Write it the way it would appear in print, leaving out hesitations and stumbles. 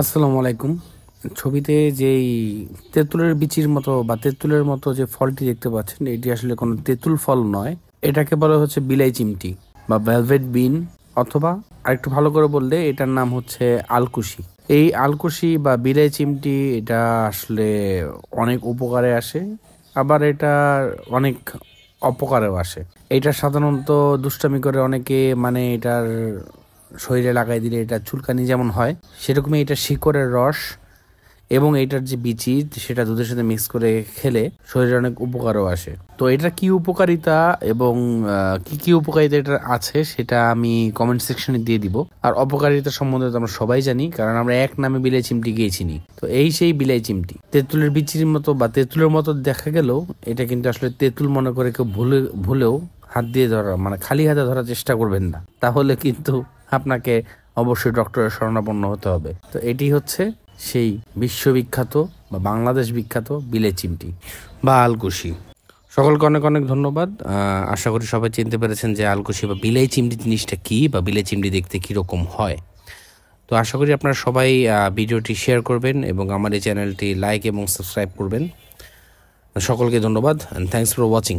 আসসালামু আলাইকুম। ছবিতে যেই তেঁতুলের বিচির মতো বা তেঁতুলের মতো যে ফলটি দেখতে পাচ্ছেন, এটি আসলে কোনো তেঁতুল ফল নয়। এটাকে বলা হচ্ছে বিলাই চিমটি বা ভেলভেট বিন, অথবা আরেকটু ভালো করে বললে এটার নাম হচ্ছে আলকুশি। এই আলকুশি বা বিলাই চিমটি এটা আসলে অনেক উপকারে আসে, আবার এটা অনেক অপকারেও আসে। এটা সাধারণত দুষ্টামি করে অনেকে এটার শরীরে লাগাই দিলে এটা চুলকানি যেমন হয়, সেরকমই এটা শিকড়ের রস এবং এটার যে বিচি সেটা দুধের সাথে মিক্স করে খেলে শরীরে অনেক উপকারও আসে। তো এটার কি উপকারিতা এবং কি কি উপকারিতা এটা আছে সেটা আমি কমেন্ট সেকশনে দিয়ে দিব। আর অপকারিতা সম্বন্ধে তো আমরা সবাই জানি, কারণ আমরা এক নামে বিলাই চিমটি গিয়েছিনি। তো এই সেই বিলাই চিমটি তেঁতুলের বিচির মতো বা তেঁতুলের মতো দেখা গেলেও এটা কিন্তু আসলে তেঁতুল মনে করে কেউ ভুলেও হাত দিয়ে ধরা খালি হাতে ধরার চেষ্টা করবেন না, তাহলে কিন্তু আপনাকে অবশ্যই ডক্টরের শরণাপন্ন হতে হবে। তো এটি হচ্ছে সেই বিশ্ববিখ্যাত বা বাংলাদেশ বিখ্যাত বিলাই চিমটি বা আলকুশি। সকলকে অনেক অনেক ধন্যবাদ। আশা করি সবাই চিনতে পেরেছেন যে আলকুশি বা বিলাই চিমটি জিনিসটা কি বা বিলাই চিমটি দেখতে কীরকম হয়। তো আশা করি আপনারা সবাই ভিডিওটি শেয়ার করবেন এবং আমার এই চ্যানেলটি লাইক এবং সাবস্ক্রাইব করবেন। সকলকে ধন্যবাদ, অ্যান্ড থ্যাংকস ফর ওয়াচিং।